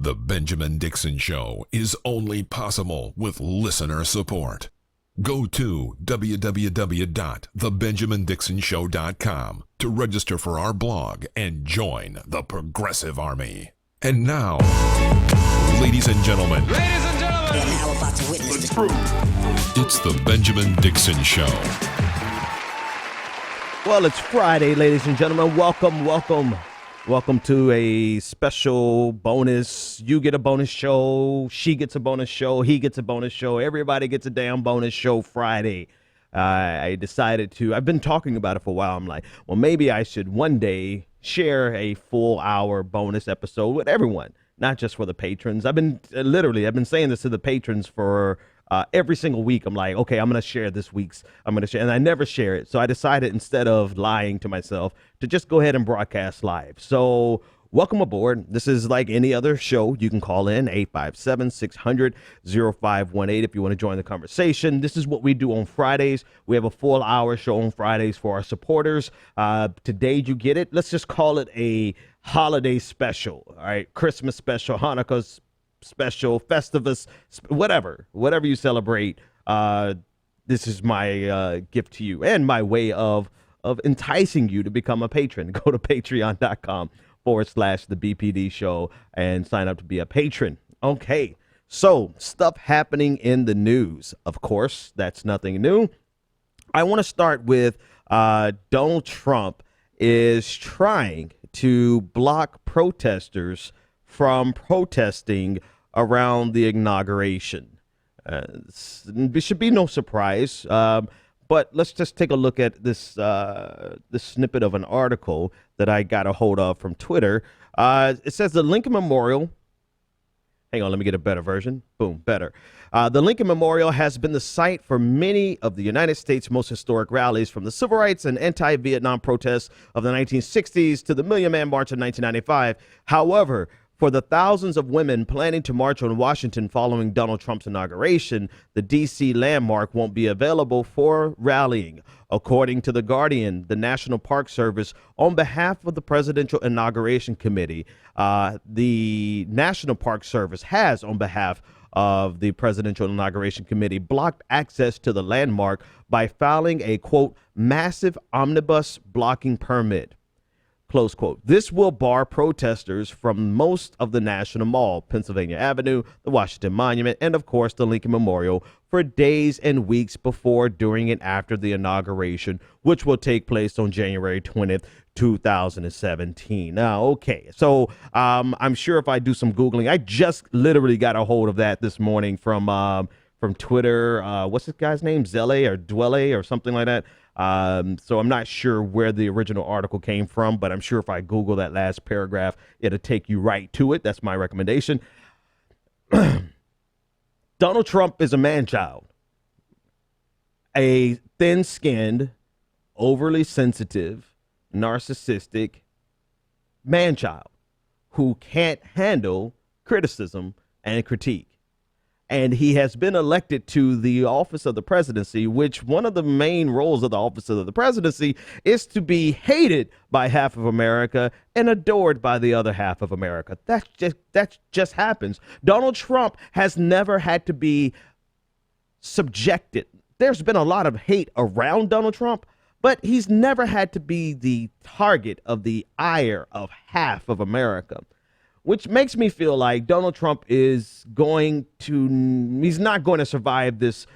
The Benjamin Dixon Show is only possible with listener support. Go to www.thebenjamindixonshow.com to register for our blog and join the Progressive Army. And now, ladies and gentlemen, We are now about to witness the truth. it's the Benjamin Dixon Show. Well, it's Friday, ladies and gentlemen. Welcome to a special bonus. You get a bonus show. She gets a bonus show. He gets a bonus show. Everybody gets a damn bonus show Friday. I decided to, I've been talking about it for a while. I'm like, well, maybe I should one day share a full hour bonus episode with everyone, not just for the patrons. I've been saying this to the patrons for every single week. I'm like, okay, I'm going to share this week's. And I never share it. So I decided, instead of lying to myself, to just go ahead and broadcast live. So welcome aboard. This is like any other show. You can call in 857-600-0518 if you want to join the conversation. This is what we do on Fridays. We have a full hour show on Fridays for our supporters. Today you get it. Let's just call it a holiday special. All right. Christmas special, Hanukkah special, Festivus, whatever you celebrate. This is my gift to you and my way of enticing you to become a patron. Go to patreon.com/the BPD show and sign up to be a patron. Okay, so stuff happening in the news. Of course, that's nothing new. I want to start with Donald Trump is trying to block protesters from protesting around the inauguration. It should be no surprise, but let's just take a look at this snippet of an article that I got a hold of from Twitter. It says the Lincoln Memorial. Hang on, let me get a better version. Boom, better. The Lincoln Memorial has been the site for many of the United States' most historic rallies, from the civil rights and anti-Vietnam protests of the 1960s to the Million Man March in 1995. However, for the thousands of women planning to march on Washington following Donald Trump's inauguration, the D.C. landmark won't be available for rallying. According to The Guardian, the National Park Service, on behalf of the Presidential Inauguration Committee, the National Park Service has, on behalf of the Presidential Inauguration Committee, blocked access to the landmark by filing a, quote, massive omnibus blocking permit. Close quote. This will bar protesters from most of the National Mall, Pennsylvania Avenue, the Washington Monument, and of course the Lincoln Memorial for days and weeks before, during, and after the inauguration, which will take place on January 20th, 2017. Now, okay, so I'm sure if I do some Googling, I just literally got a hold of that this morning from Twitter. What's this guy's name? Zelle or Dwelle or something like that. So I'm not sure where the original article came from, but I'm sure if I Google that last paragraph, it'll take you right to it. That's my recommendation. Donald Trump is a man-child, a thin-skinned, overly sensitive, narcissistic man-child who can't handle criticism and critique. And he has been elected to the office of the presidency, which one of the main roles of the office of the presidency is to be hated by half of America and adored by the other half of America. That just happens. Donald Trump has never had to be subjected. There's been a lot of hate around Donald Trump, but he's never had to be the target of the ire of half of America, which makes me feel like Donald Trump he's not going to survive this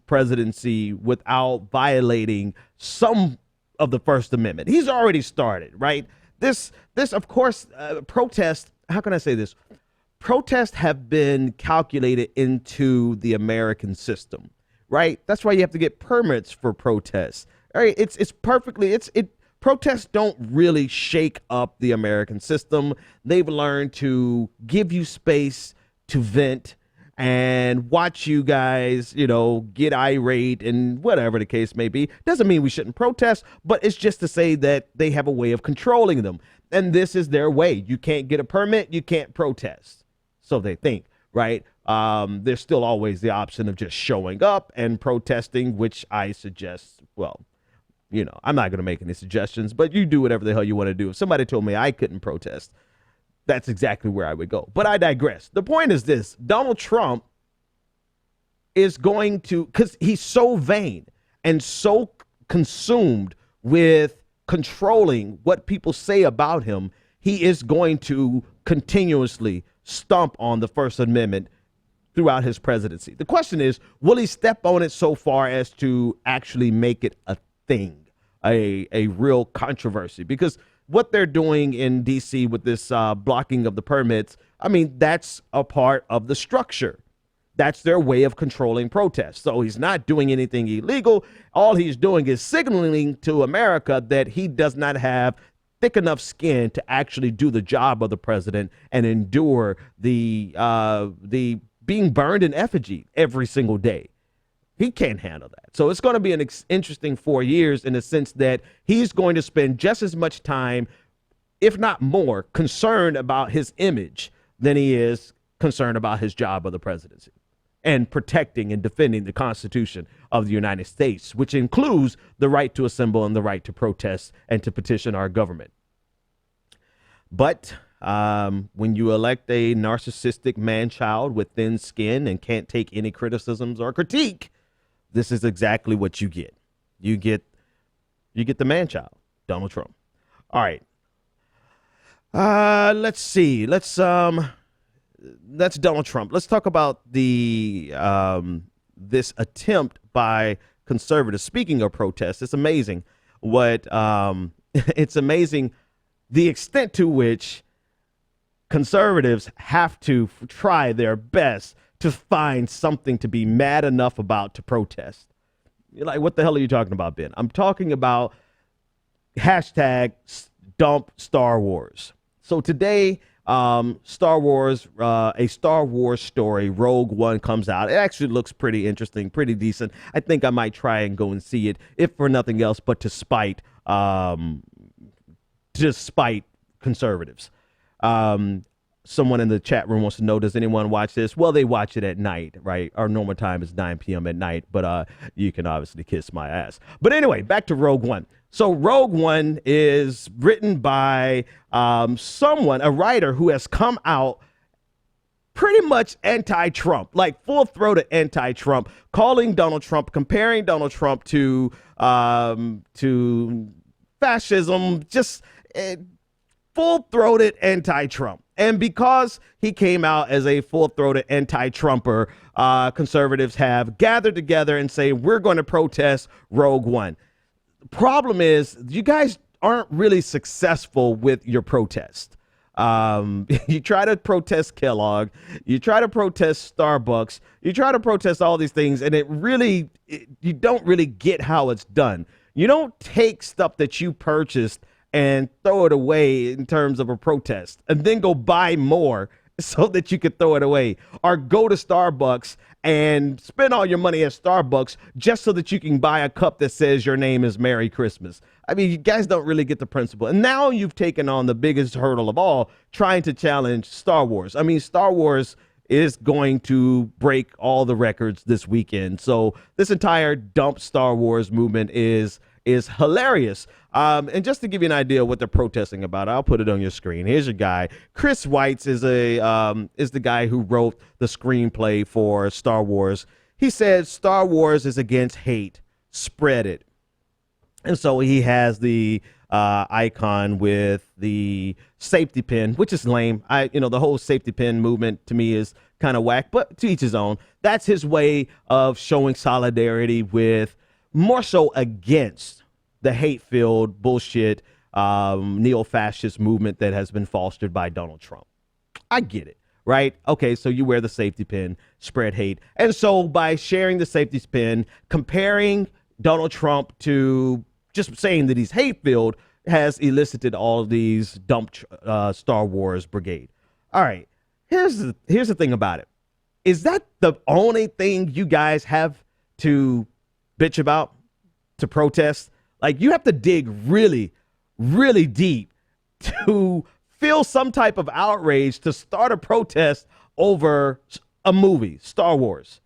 presidency without violating some of the First Amendment. He's already started, right? This of course, protest, how can I say this? Protests have been calculated into the American system, right? That's why you have to get permits for protests. All right, protests don't really shake up the American system. They've learned to give you space to vent and watch you guys, get irate and whatever the case may be. Doesn't mean we shouldn't protest, but it's just to say that they have a way of controlling them. And this is their way. You can't get a permit, you can't protest. So they think, right? There's still always the option of just showing up and protesting, which I suggest, I'm not going to make any suggestions, but you do whatever the hell you want to do. If somebody told me I couldn't protest, that's exactly where I would go. But I digress. The point is this: Donald Trump is going to, because he's so vain and so consumed with controlling what people say about him, he is going to continuously stomp on the First Amendment throughout his presidency. The question is, will he step on it so far as to actually make it a thing, a real controversy? Because what they're doing in D.C. with this blocking of the permits, I mean, that's a part of the structure. That's their way of controlling protests. So he's not doing anything illegal. All he's doing is signaling to America that he does not have thick enough skin to actually do the job of the president and endure the being burned in effigy every single day. He can't handle that. So it's going to be an interesting 4 years in the sense that he's going to spend just as much time, if not more, concerned about his image than he is concerned about his job of the presidency and protecting and defending the Constitution of the United States, which includes the right to assemble and the right to protest and to petition our government. But when you elect a narcissistic man-child with thin skin and can't take any criticisms or critique, this is exactly what you get. You get the man-child, Donald Trump. All right. Let's see. That's Donald Trump. Let's talk about the this attempt by conservatives. Speaking of protests, it's amazing what it's amazing the extent to which conservatives have to try their best to find something to be mad enough about to protest. You're like, what the hell are you talking about, Ben? I'm talking about hashtag DumpStarWars. So today, Star Wars, a Star Wars story, Rogue One, comes out. It actually looks pretty interesting, pretty decent. I think I might try and go and see it, if for nothing else, but to spite conservatives. Someone in the chat room wants to know, does anyone watch this? Well, they watch it at night, right? Our normal time is 9 p.m. at night, but you can obviously kiss my ass. But anyway, back to Rogue One. So Rogue One is written by someone, a writer who has come out pretty much anti-Trump, like full-throated anti-Trump, calling Donald Trump, comparing Donald Trump to fascism, just full-throated anti-Trump. And because he came out as a full-throated anti-Trumper, conservatives have gathered together and say, we're going to protest Rogue One. The problem is you guys aren't really successful with your protest. You try to protest Kellogg, you try to protest Starbucks, you try to protest all these things, and you don't really get how it's done. You don't take stuff that you purchased and throw it away in terms of a protest and then go buy more so that you could throw it away, or go to Starbucks and spend all your money at Starbucks just so that you can buy a cup that says your name is Merry Christmas. I mean, you guys don't really get the principle. And now you've taken on the biggest hurdle of all, trying to challenge Star Wars. I mean, Star Wars is going to break all the records this weekend. So this entire Dump Star Wars movement is hilarious. And just to give you an idea of what they're protesting about, I'll put it on your screen. Here's your guy. Chris Weitz is the guy who wrote the screenplay for Star Wars. He said Star Wars is against hate. Spread it. And so he has the icon with the safety pin, which is lame. The whole safety pin movement to me is kind of whack, but to each his own. That's his way of showing solidarity with, more so against, the hate-filled bullshit neo-fascist movement that has been fostered by Donald Trump. I get it, right? Okay, so you wear the safety pin, spread hate. And so by sharing the safety pin, comparing Donald Trump to just saying that he's hate-filled has elicited all of these dump Star Wars brigade. All right, here's the thing about it. Is that the only thing you guys have to bitch about, to protest? Like, you have to dig really, really deep to feel some type of outrage to start a protest over a movie, Star Wars.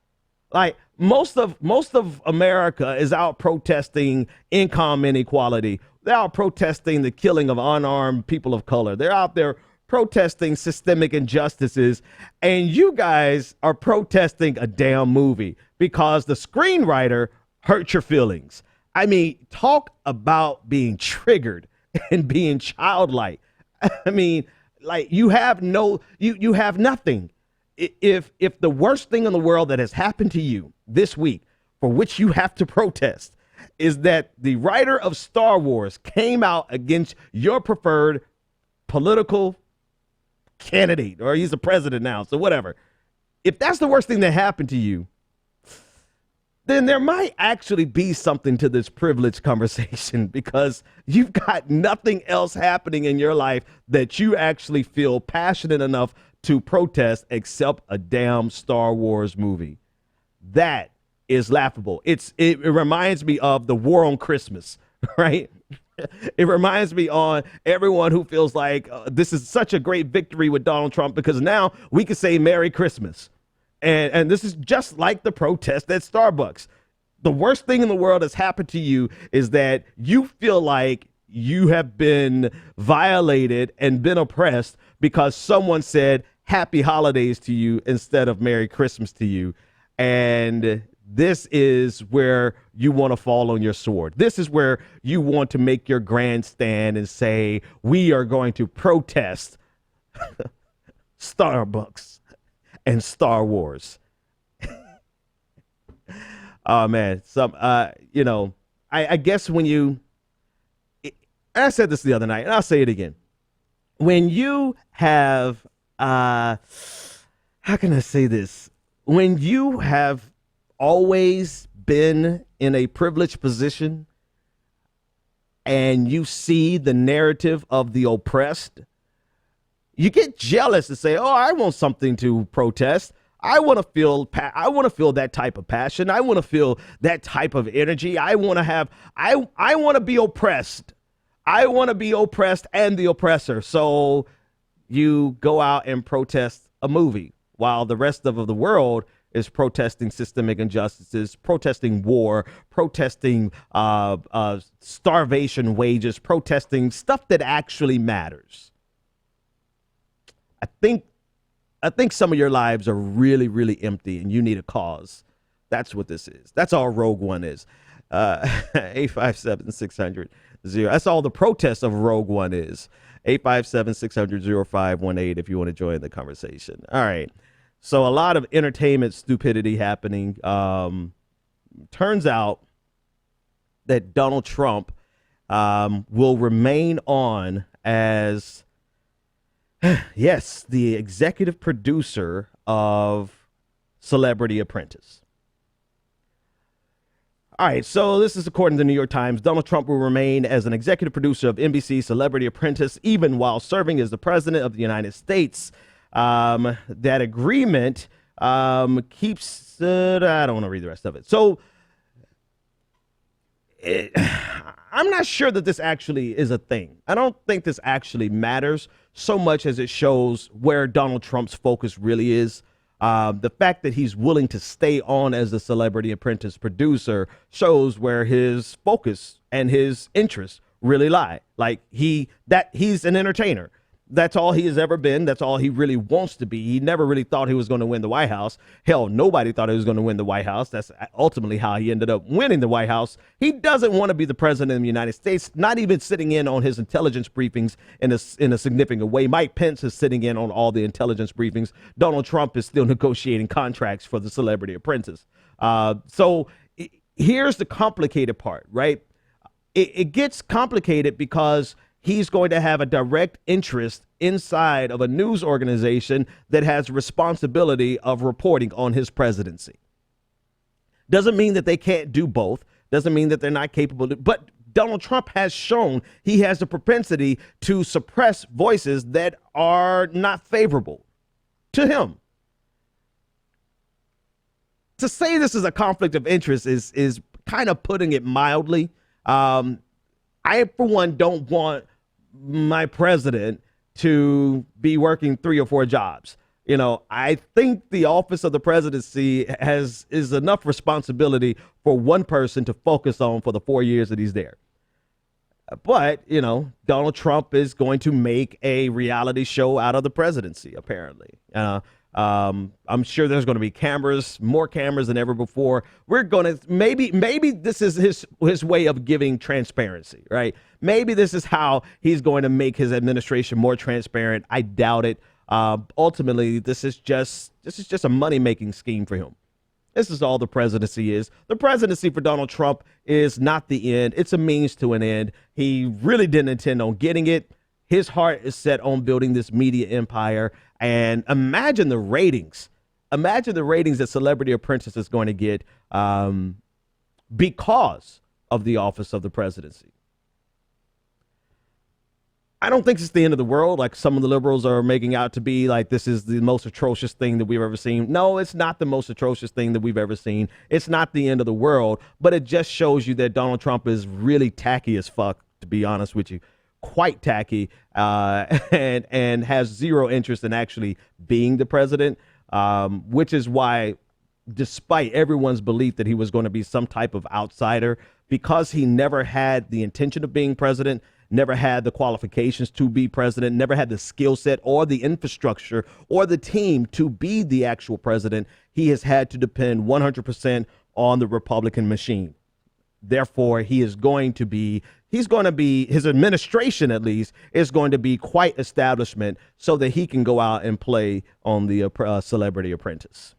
Like, most of America is out protesting income inequality. They're out protesting the killing of unarmed people of color. They're out there protesting systemic injustices, and you guys are protesting a damn movie because the screenwriter hurt your feelings. I mean, talk about being triggered and being childlike. I mean, like you have nothing. If the worst thing in the world that has happened to you this week, for which you have to protest, is that the writer of Star Wars came out against your preferred political candidate, or he's the president now, so whatever. If that's the worst thing that happened to you, then there might actually be something to this privilege conversation, because you've got nothing else happening in your life that you actually feel passionate enough to protest except a damn Star Wars movie. That is laughable. It reminds me of the war on Christmas, right? It reminds me on everyone who feels like this is such a great victory with Donald Trump because now we can say Merry Christmas. And this is just like the protest at Starbucks. The worst thing in the world that's happened to you is that you feel like you have been violated and been oppressed because someone said Happy Holidays to you instead of Merry Christmas to you. And this is where you want to fall on your sword. This is where you want to make your grandstand and say, we are going to protest Starbucks and Star Wars. Oh man. I guess when I said this the other night and I'll say it again. When you have, how can I say this? When you have always been in a privileged position and you see the narrative of the oppressed, you get jealous and say, oh, I want something to protest. I want to feel that type of passion. I want to feel that type of energy. I want to be oppressed. I want to be oppressed and the oppressor. So you go out and protest a movie while the rest of the world is protesting systemic injustices, protesting war, protesting starvation wages, protesting stuff that actually matters. I think some of your lives are really, really empty and you need a cause. That's what this is. That's all Rogue One is. 857-600-0. That's all the protest of Rogue One is. 857-600-0518 if you want to join the conversation. All right. So a lot of entertainment stupidity happening. Turns out that Donald Trump will remain on as, yes, the executive producer of Celebrity Apprentice. All right, so this is according to the New York Times. Donald Trump will remain as an executive producer of NBC's Celebrity Apprentice even while serving as the president of the United States. That agreement keeps, I don't want to read the rest of it. So I'm not sure that this actually is a thing. I don't think this actually matters so much as it shows where Donald Trump's focus really is. The fact that he's willing to stay on as the Celebrity Apprentice producer shows where his focus and his interests really lie. Like he's an entertainer. That's all he has ever been. That's all he really wants to be. He never really thought he was going to win the White House. Hell, nobody thought he was going to win the White House. That's ultimately how he ended up winning the White House. He doesn't want to be the president of the United States, not even sitting in on his intelligence briefings in a significant way. Mike Pence is sitting in on all the intelligence briefings. Donald Trump is still negotiating contracts for the Celebrity Apprentice. So here's the complicated part, right? It gets complicated because he's going to have a direct interest inside of a news organization that has responsibility of reporting on his presidency. Doesn't mean that they can't do both. Doesn't mean that they're not capable. But Donald Trump has shown he has a propensity to suppress voices that are not favorable to him. To say this is a conflict of interest is kind of putting it mildly. I, for one, don't want my president to be working 3 or 4 jobs. You know, I think the office of the presidency is enough responsibility for one person to focus on for the 4 years that he's there. But, Donald Trump is going to make a reality show out of the presidency, apparently. I'm sure there's going to be more cameras than ever before. We're going to maybe this is his way of giving transparency, right? Maybe this is how he's going to make his administration more transparent. I doubt it. Ultimately, this is just a money-making scheme for him. This is all the presidency is. The presidency for Donald Trump is not the end. It's a means to an end. He really didn't intend on getting it. His heart is set on building this media empire. And imagine the ratings. Imagine the ratings that Celebrity Apprentice is going to get because of the office of the presidency. I don't think it's the end of the world, like some of the liberals are making out to be, like this is the most atrocious thing that we've ever seen. No, it's not the most atrocious thing that we've ever seen. It's not the end of the world, but it just shows you that Donald Trump is really tacky as fuck, to be honest with you. Quite tacky, and has zero interest in actually being the president, which is why, despite everyone's belief that he was going to be some type of outsider, because he never had the intention of being president, never had the qualifications to be president, never had the skill set or the infrastructure or the team to be the actual president, he has had to depend 100% on the Republican machine. Therefore, his administration, at least, is going to be quite establishment so that he can go out and play on the Celebrity Apprentice.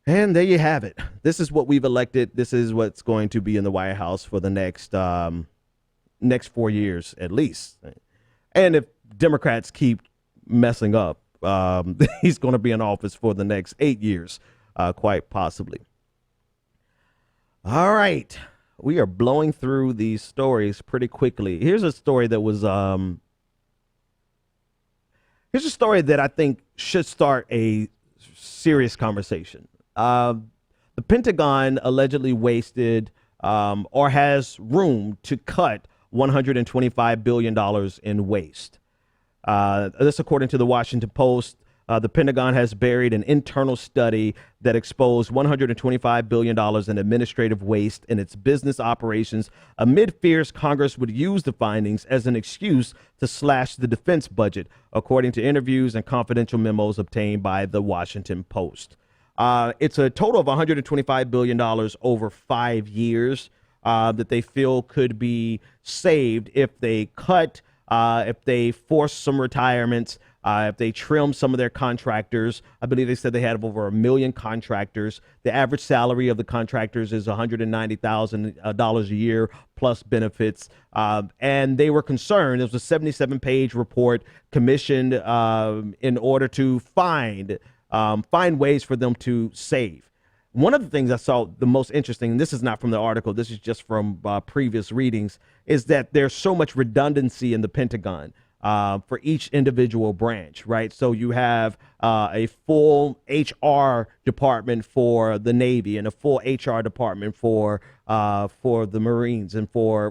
And there you have it. This is what we've elected. This is what's going to be in the White House for the next 4 years, at least. And if Democrats keep messing up, he's going to be in office for the next 8 years, quite possibly. All right. We are blowing through these stories pretty quickly. Here's a story that was, here's a story that I think should start a serious conversation. The Pentagon allegedly wasted or has room to cut $125 billion in waste. This, according to the Washington Post. The Pentagon has buried an internal study that exposed $125 billion in administrative waste in its business operations amid fears Congress would use the findings as an excuse to slash the defense budget, according to interviews and confidential memos obtained by the Washington Post. It's a total of $125 billion over 5 years that they feel could be saved if they cut, if they force some retirements, if they trim some of their contractors. I believe they said they had over 1 million contractors. The average salary of the contractors is $190,000 a year plus benefits. And they were concerned. It was a 77-page report commissioned in order to find ways for them to save. One of the things I saw the most interesting, and this is not from the article, this is just from previous readings, is that there's so much redundancy in the Pentagon. For each individual branch, right? So you have a full HR department for the Navy and a full HR department for the Marines and for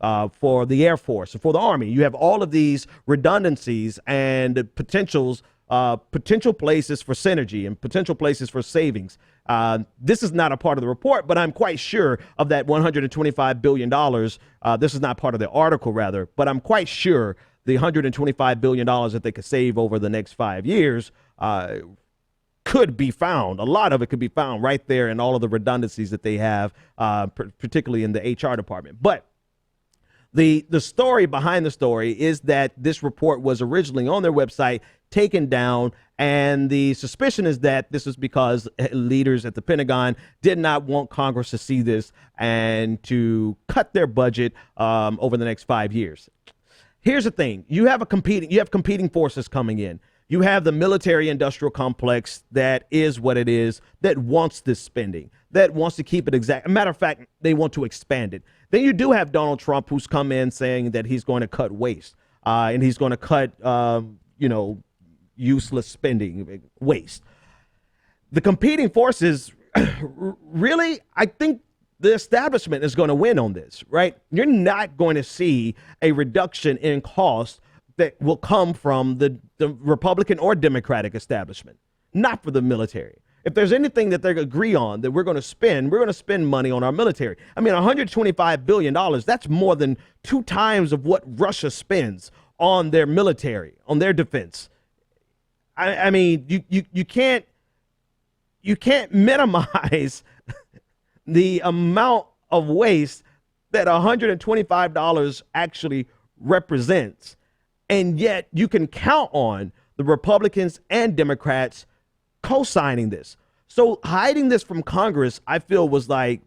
the Air Force and for the Army. You have all of these redundancies and potential places for synergy and potential places for savings. This is not a part of the report, but I'm quite sure of that $125 billion. This is not part of the article, rather, but I'm quite sure the $125 billion that they could save over the next 5 years could be found. A lot of it could be found right there in all of the redundancies that they have, particularly in the HR department. But the story behind the story is that this report was originally on their website, taken down, and the suspicion is that this is because leaders at the Pentagon did not want Congress to see this and to cut their budget over the next 5 years. Here's the thing. You have competing forces coming in. You have the military industrial complex that is what it is, that wants this spending, that wants to keep it exact. Matter of fact, they want to expand it. Then you do have Donald Trump, who's come in saying that he's going to cut waste and he's going to cut, useless spending, waste. The competing forces, really, I think the establishment is going to win on this, right? You're not going to see a reduction in cost that will come from the Republican or Democratic establishment, not for the military. If there's anything that they agree on that we're going to spend money on our military. I mean, $125 billion, that's more than 2 times of what Russia spends on their military, on their defense. I mean, you can't minimize the amount of waste that $125 actually represents. And yet you can count on the Republicans and Democrats co-signing this. So hiding this from Congress, I feel, was like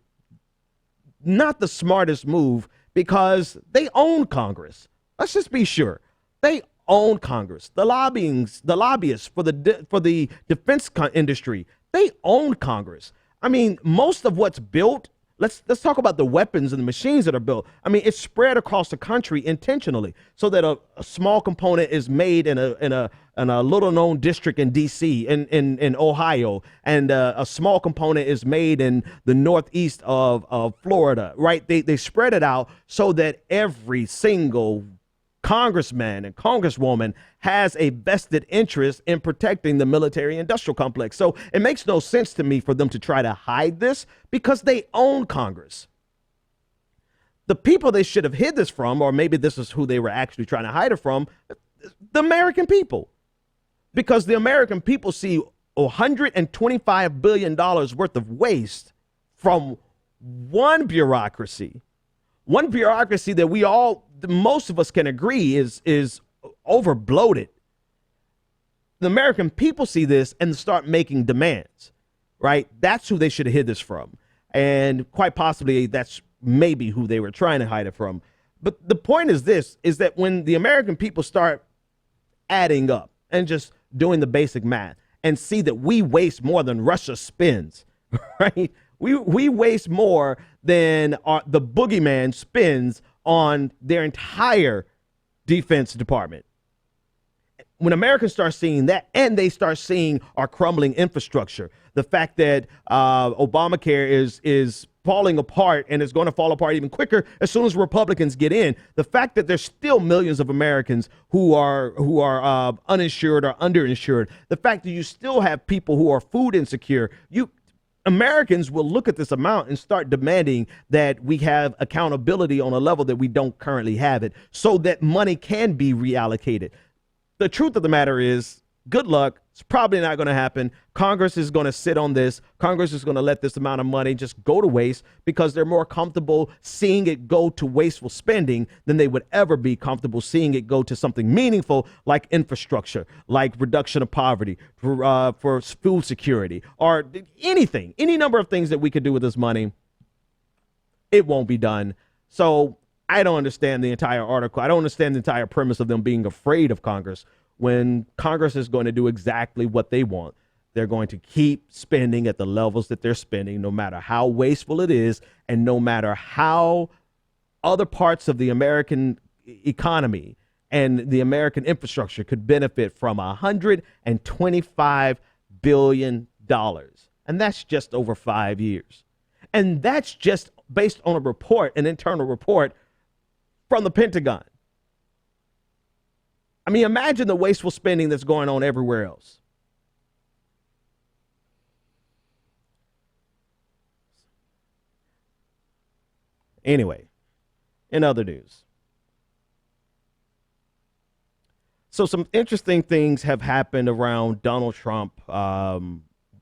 not the smartest move because they own Congress. Let's just be sure. They own Congress. The lobbyists for the defense industry, they own Congress. I mean, most of what's built, let's talk about the weapons and the machines that are built. I mean, it's spread across the country intentionally so that a small component is made in a little known district in DC, in Ohio, and a small component is made in the northeast of Florida, right? They spread it out so that every single congressman and congresswoman has a vested interest in protecting the military industrial complex. So it makes no sense to me for them to try to hide this because they own Congress. The people they should have hid this from, or maybe this is who they were actually trying to hide it from, the American people. Because the American people see $125 billion worth of waste from one bureaucracy that most of us can agree is over bloated. The American people see this and start making demands, right? That's who they should have hid this from. And quite possibly that's maybe who they were trying to hide it from. But the point is this, is that when the American people start adding up and just doing the basic math and see that we waste more than Russia spends, right? We waste more than the boogeyman spends on their entire defense department. When Americans start seeing that and they start seeing our crumbling infrastructure, the fact that Obamacare is falling apart and is going to fall apart even quicker as soon as Republicans get in, the fact that there's still millions of Americans who are uninsured or underinsured, the fact that you still have people who are food insecure, Americans will look at this amount and start demanding that we have accountability on a level that we don't currently have it so that money can be reallocated. The truth of the matter is, good luck. It's probably not going to happen. Congress is going to sit on this. Congress is going to let this amount of money just go to waste because they're more comfortable seeing it go to wasteful spending than they would ever be comfortable seeing it go to something meaningful like infrastructure, like reduction of poverty, for food security, or anything, any number of things that we could do with this money. It won't be done. So I don't understand the entire article. I don't understand the entire premise of them being afraid of Congress when Congress is going to do exactly what they want. They're going to keep spending at the levels that they're spending, no matter how wasteful it is, and no matter how other parts of the American economy and the American infrastructure could benefit from $125 billion. And that's just over 5 years. And that's just based on a report, an internal report from the Pentagon. I mean, imagine the wasteful spending that's going on everywhere else. Anyway, in other news. So some interesting things have happened around Donald Trump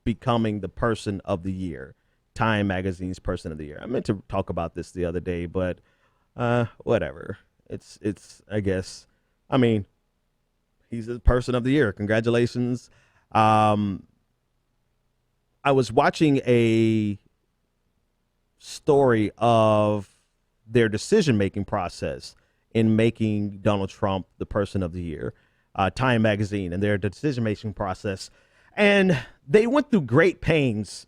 becoming the person of the year, Time Magazine's person of the year. I meant to talk about this the other day, but whatever. It's I guess, I mean, he's the person of the year. Congratulations. I was watching a story of their decision-making process in making Donald Trump the person of the year, Time Magazine, and their decision-making process. And they went through great pains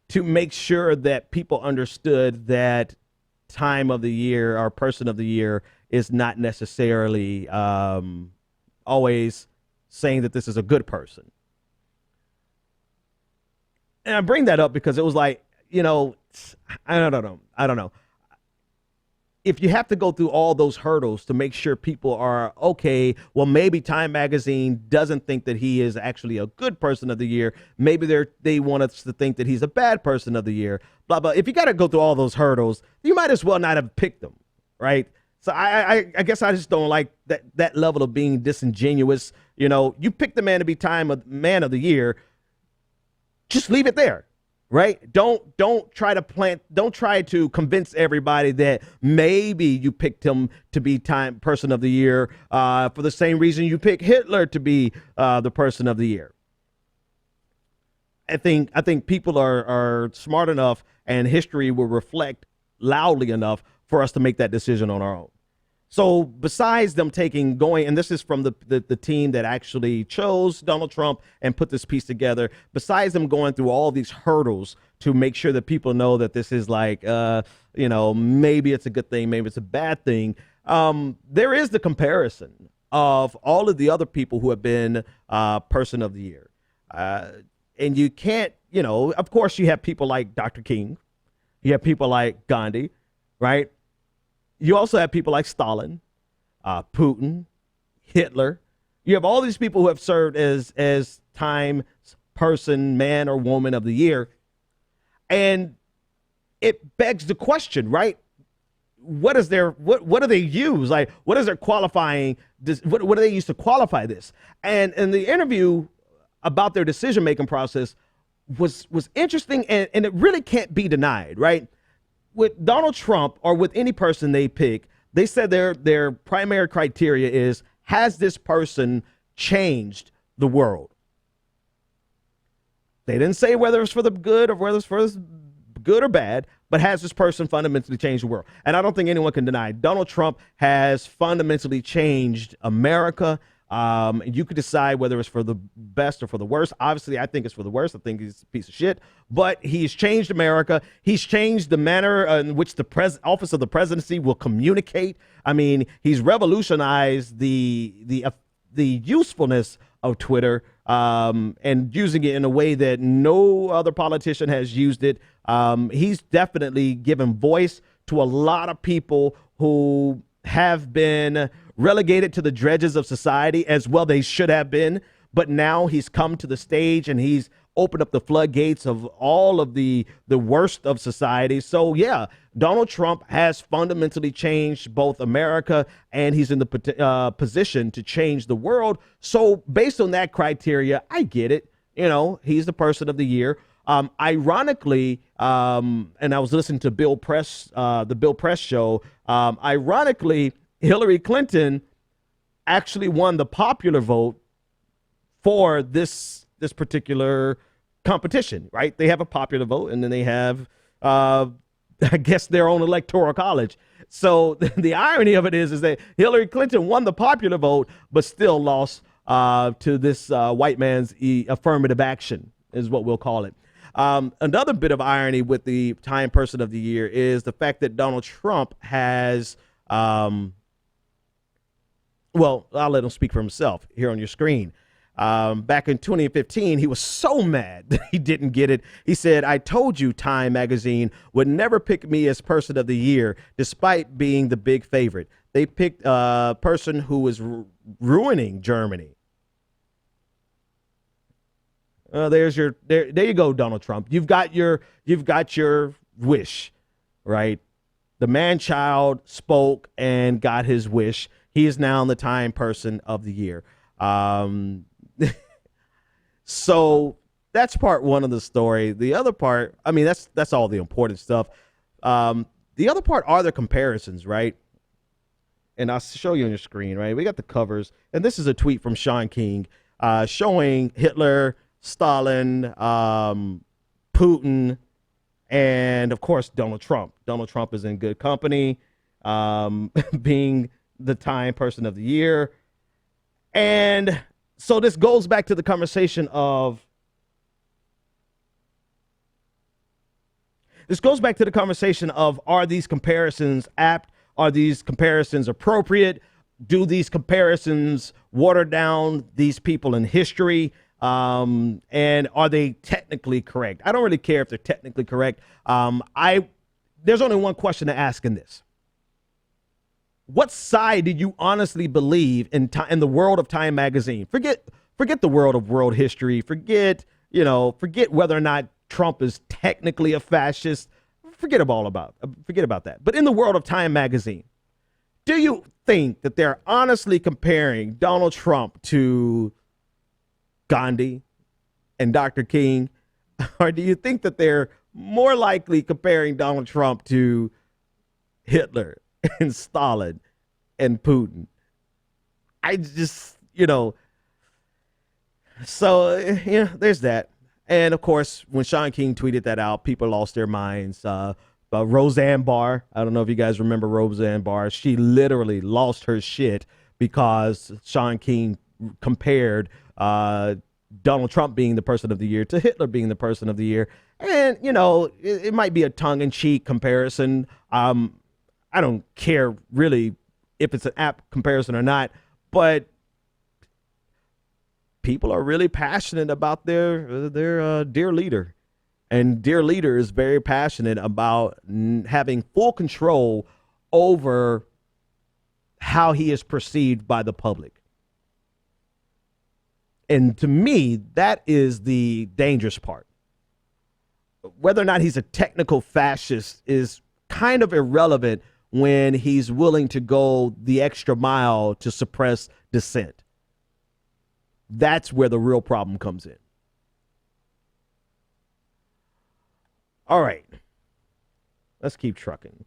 to make sure that people understood that Time of the Year or Person of the Year is not necessarily always saying that this is a good person. And I bring that up because it was like, you know, I don't know. if you have to go through all those hurdles to make sure people are okay, well, maybe Time Magazine doesn't think that he is actually a good person of the year. Maybe they want us to think that he's a bad person of the year, blah, blah. If you got to go through all those hurdles, you might as well not have picked them, right? So I guess I just don't like that level of being disingenuous. You know, you pick the man to be Man of the Year, just leave it there. Right? Don't try to convince everybody that maybe you picked him to be Person of the Year for the same reason you picked Hitler to be the Person of the Year. I think people are smart enough, and history will reflect loudly enough for us to make that decision on our own. So besides them and this is from the team that actually chose Donald Trump and put this piece together, besides them going through all these hurdles to make sure that people know that this is like, maybe it's a good thing, maybe it's a bad thing, there is the comparison of all of the other people who have been Person of the Year. And you can't, of course you have people like Dr. King, you have people like Gandhi, right? You also have people like Stalin, Putin, Hitler. You have all these people who have served as Time's Person, Man or Woman of the Year. And it begs the question, right? What do they use? Like, what is their qualifying? What do they use to qualify this? And in the interview about their decision-making process was interesting, and it really can't be denied, right? With Donald Trump or with any person they pick, they said their primary criteria is, has this person changed the world? They didn't say whether it's for the good or whether it's for the good or bad, but has this person fundamentally changed the world? And I don't think anyone can deny Donald Trump has fundamentally changed America. You could decide whether it's for the best or for the worst. Obviously, I think it's for the worst. I think he's a piece of shit. But he's changed America. He's changed the manner in which the office of the presidency will communicate. I mean, he's revolutionized the usefulness of Twitter and using it in a way that no other politician has used it. He's definitely given voice to a lot of people who have been relegated to the dredges of society, as well they should have been. But now he's come to the stage and he's opened up the floodgates of all of the worst of society. So yeah, Donald Trump has fundamentally changed both America, and he's in the position to change the world. So based on that criteria, I get it. He's the Person of the Year. Ironically, and I was listening to the Bill Press show. Ironically, Hillary Clinton actually won the popular vote for this particular competition, right? They have a popular vote, and then they have, I guess, their own electoral college. So the irony of it is that Hillary Clinton won the popular vote, but still lost to this white man's affirmative action, is what we'll call it. Another bit of irony with the Time Person of the Year is the fact that Donald Trump has, well, I'll let him speak for himself here on your screen. Back in 2015, he was so mad that he didn't get it. He said, "I told you Time Magazine would never pick me as Person of the Year, despite being the big favorite. They picked a person who was ruining Germany." There you go, Donald Trump. You've got your wish, right? The man-child spoke and got his wish. He is now the Time Person of the Year. So that's part one of the story. The other part, I mean, that's all the important stuff. The other part are the comparisons, right? And I'll show you on your screen, right? We got the covers, and this is a tweet from Sean King showing Hitler, Stalin, Putin, and of course Donald Trump. Donald Trump is in good company, being the Time Person of the Year. And so this goes back to the conversation of are these comparisons apt? Are these comparisons appropriate? Do these comparisons water down these people in history? And are they technically correct? I don't really care if they're technically correct. There's only one question to ask in this. what side do you honestly believe in the world of Time magazine? Forget the world of world history. Forget whether or not Trump is technically a fascist. Forget about that. But in the world of Time magazine, do you think that they're honestly comparing Donald Trump to Gandhi and Dr. King? Or do you think that they're more likely comparing Donald Trump to Hitler and Stalin and Putin? I just, so, there's that. And, of course, when Sean King tweeted that out, people lost their minds. Roseanne Barr, I don't know if you guys remember Roseanne Barr. She literally lost her shit because Sean King compared Donald Trump being the person of the year to Hitler being the person of the year. And, it might be a tongue-in-cheek comparison. I don't care really if it's an apt comparison or not, but people are really passionate about their dear leader. And dear leader is very passionate about having full control over how he is perceived by the public. And to me, that is the dangerous part. Whether or not he's a technical fascist is kind of irrelevant when he's willing to go the extra mile to suppress dissent. That's where the real problem comes in. All right, let's keep trucking.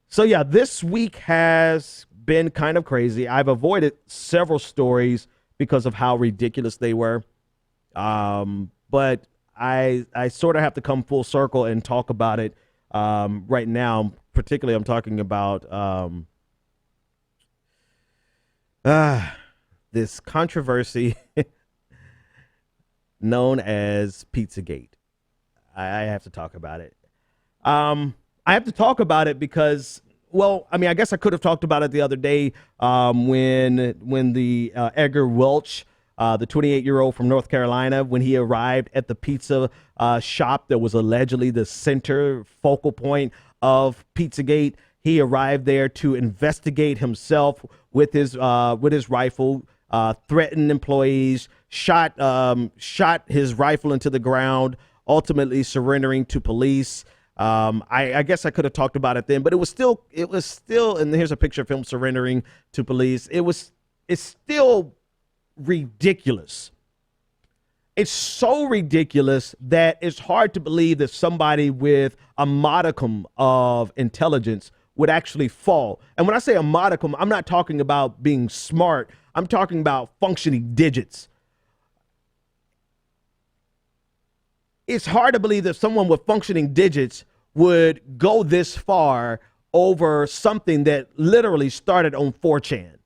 So yeah, this week has been kind of crazy. I've avoided several stories because of how ridiculous they were. But I sort of have to come full circle and talk about it right now. Particularly, I'm talking about this controversy known as PizzaGate. I have to talk about it. I have to talk about it because, well, I mean, I guess I could have talked about it the other day when the Edgar Welch, the 28-year-old from North Carolina, when he arrived at the pizza shop that was allegedly the center focal point of PizzaGate. He arrived there to investigate himself with his rifle, threatened employees, shot his rifle into the ground, ultimately surrendering to police. I guess I could have talked about it then, but it was still, and here's a picture of him surrendering to police. It's still ridiculous. It's so ridiculous that it's hard to believe that somebody with a modicum of intelligence would actually fall. And when I say a modicum, I'm not talking about being smart. I'm talking about functioning digits. It's hard to believe that someone with functioning digits would go this far over something that literally started on 4chan,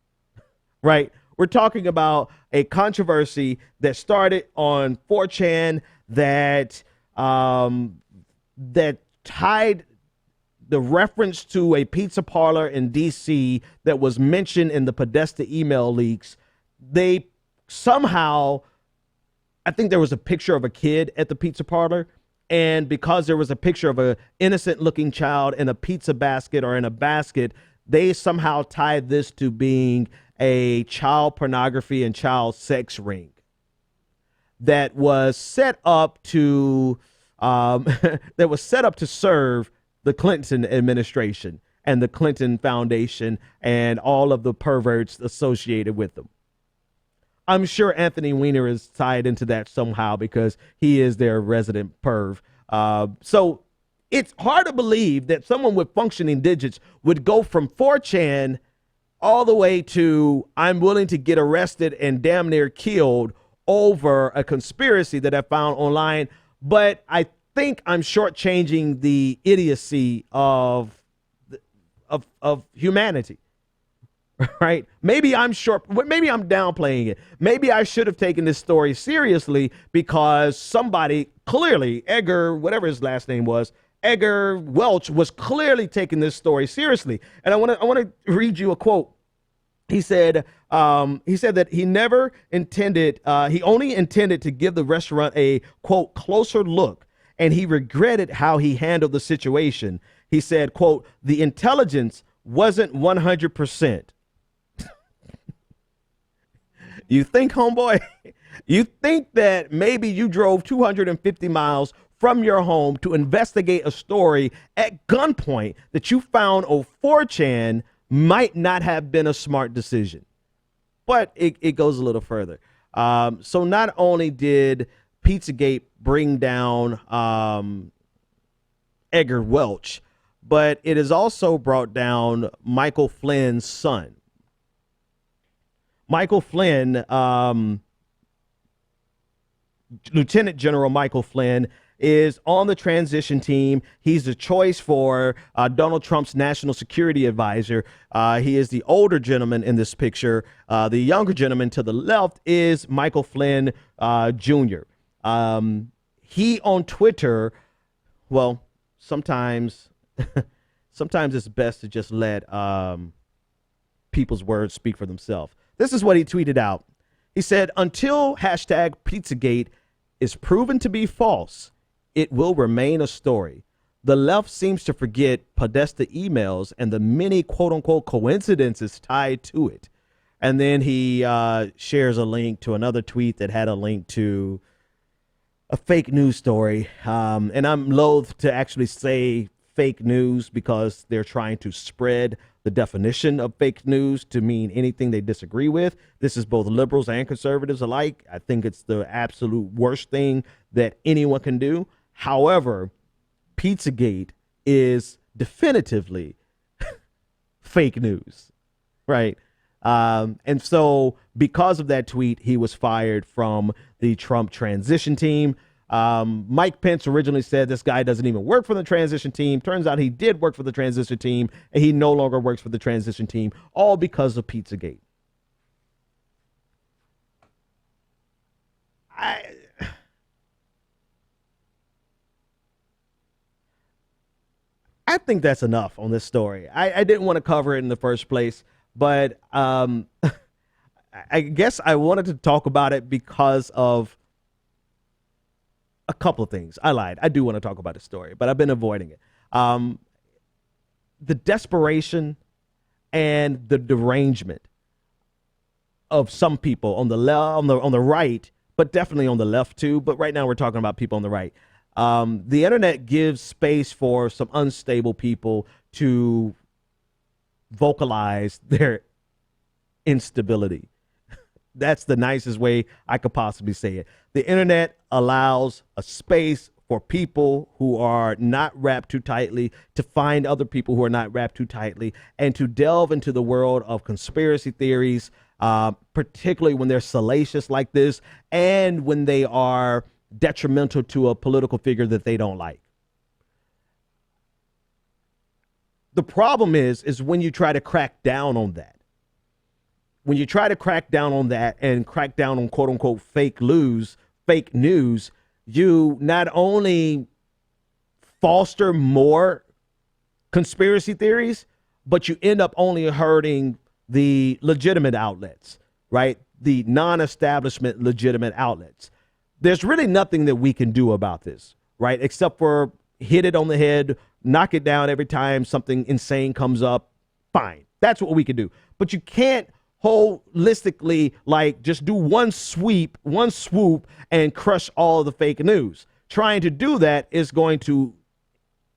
right? We're talking about a controversy that started on 4chan that tied the reference to a pizza parlor in D.C. that was mentioned in the Podesta email leaks. They somehow, I think there was a picture of a kid at the pizza parlor, and because there was a picture of an innocent looking child in a pizza basket or in a basket, they somehow tied this to being a child pornography and child sex ring that was set up to serve the Clinton administration and the Clinton Foundation and all of the perverts associated with them. I'm sure Anthony Weiner is tied into that somehow because he is their resident perv. So it's hard to believe that someone with functioning digits would go from 4chan all the way to I'm willing to get arrested and damn near killed over a conspiracy that I found online. But I think I'm shortchanging the idiocy of humanity. Right? Maybe I'm downplaying it. Maybe I should have taken this story seriously because somebody clearly, whatever his last name was, Edgar Welch was clearly taking this story seriously. And I want to read you a quote. He said that he never intended, he only intended to give the restaurant a, quote, closer look, and he regretted how he handled the situation. He said, quote, the intelligence wasn't 100%. You think, homeboy, you think that maybe you drove 250 miles from your home to investigate a story at gunpoint that you found on 4chan might not have been a smart decision. But it goes a little further. So not only did PizzaGate bring down Edgar Welch, but it has also brought down Michael Flynn's son. Michael Flynn, Lieutenant General Michael Flynn, is on the transition team. He's the choice for Donald Trump's national security advisor. He is the older gentleman in this picture. The younger gentleman to the left is Michael Flynn Jr. He on Twitter, well, sometimes it's best to just let people's words speak for themselves. This is what he tweeted out. He said, until hashtag Pizzagate is proven to be false, it will remain a story. The left seems to forget Podesta emails and the many quote unquote coincidences tied to it. And then he shares a link to another tweet that had a link to a fake news story. And I'm loath to actually say fake news because they're trying to spread the definition of fake news to mean anything they disagree with. This is both liberals and conservatives alike. I think it's the absolute worst thing that anyone can do. However, Pizzagate is definitively fake news, right? And so because of that tweet, he was fired from the Trump transition team. Mike Pence originally said this guy doesn't even work for the transition team. Turns out he did work for the transition team, and he no longer works for the transition team, all because of Pizzagate. I think that's enough on this story. I didn't want to cover it in the first place, but I guess I wanted to talk about it because of a couple of things. I lied. I do want to talk about the story, but I've been avoiding it. The desperation and the derangement of some people on the on the right, but definitely on the left too. But right now we're talking about people on the right. The internet gives space for some unstable people to vocalize their instability. That's the nicest way I could possibly say it. The internet allows a space for people who are not wrapped too tightly to find other people who are not wrapped too tightly and to delve into the world of conspiracy theories, particularly when they're salacious like this and when they are detrimental to a political figure that they don't like. The problem is when you try to crack down on that. When you try to crack down on that and crack down on quote unquote fake news, you not only foster more conspiracy theories, but you end up only hurting the legitimate outlets, right? The non-establishment legitimate outlets. There's really nothing that we can do about this, right? Except for hit it on the head, knock it down every time something insane comes up. Fine. That's what we can do. But you can't holistically, like, just do one swoop and crush all of the fake news. Trying to do that is going to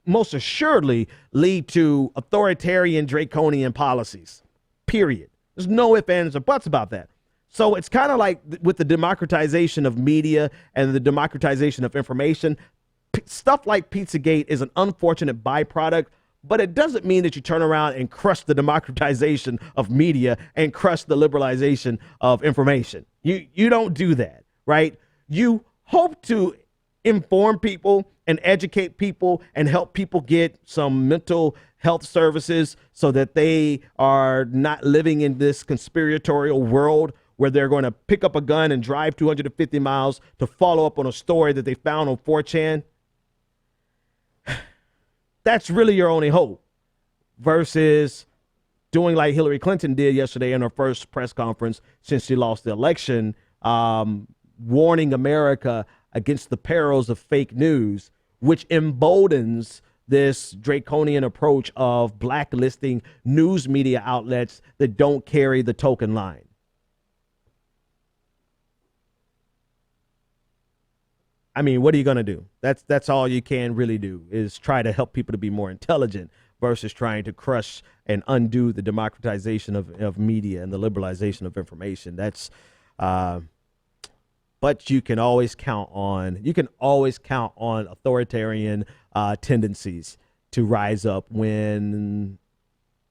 most assuredly lead to authoritarian, draconian policies, period. There's no ifs, ands, or buts about that. So it's kind of like with the democratization of media and the democratization of information, stuff like Pizzagate is an unfortunate byproduct, but it doesn't mean that you turn around and crush the democratization of media and crush the liberalization of information. You don't do that, right? You hope to inform people and educate people and help people get some mental health services so that they are not living in this conspiratorial world where they're going to pick up a gun and drive 250 miles to follow up on a story that they found on 4chan. That's really your only hope versus doing like Hillary Clinton did yesterday in her first press conference since she lost the election, warning America against the perils of fake news, which emboldens this draconian approach of blacklisting news media outlets that don't carry the token line. I mean, what are you going to do? That's all you can really do, is try to help people to be more intelligent versus trying to crush and undo the democratization of media and the liberalization of information. That's but you can always count on authoritarian tendencies to rise up when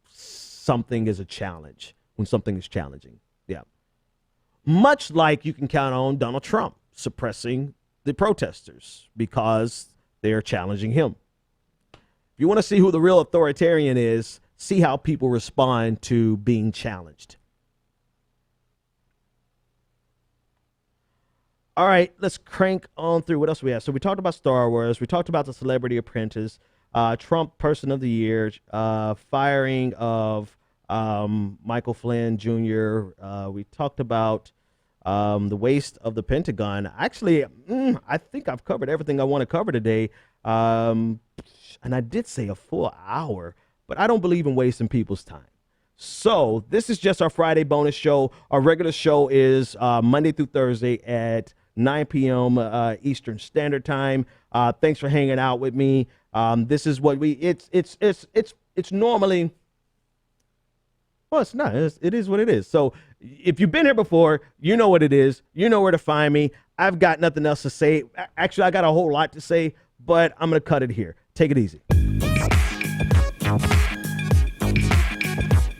something is a challenge, when something is challenging. Yeah. Much like you can count on Donald Trump suppressing the protesters because they're challenging him. If you want to see who the real authoritarian is, see how people respond to being challenged. All right, let's crank on through. What else we have? So we talked about Star Wars. We talked about the Celebrity Apprentice, Trump Person of the Year, firing of Michael Flynn Jr. We talked about the waste of the Pentagon. Actually, I think I've covered everything I want to cover today. And I did say a full hour, but I don't believe in wasting people's time. So this is just our Friday bonus show. Our regular show is Monday through Thursday at 9 p.m. Eastern Standard Time. Thanks for hanging out with me. This is what it's normally. Well, it's not. It is what it is. So if you've been here before, you know what it is. You know where to find me. I've got nothing else to say. Actually, I got a whole lot to say, but I'm going to cut it here. Take it easy.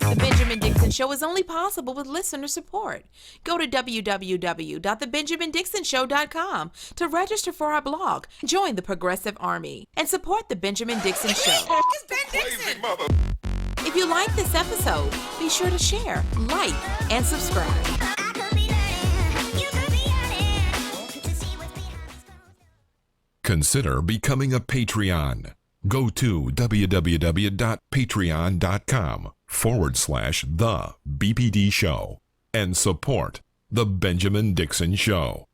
The Benjamin Dixon Show is only possible with listener support. Go to www.thebenjamindixonshow.com to register for our blog, join the Progressive Army, and support The Benjamin Dixon Show. It's Ben Dixon! If you like this episode, be sure to share, like, and subscribe. Consider becoming a Patreon. Go to www.patreon.com/The BPD Show and support The Benjamin Dixon Show.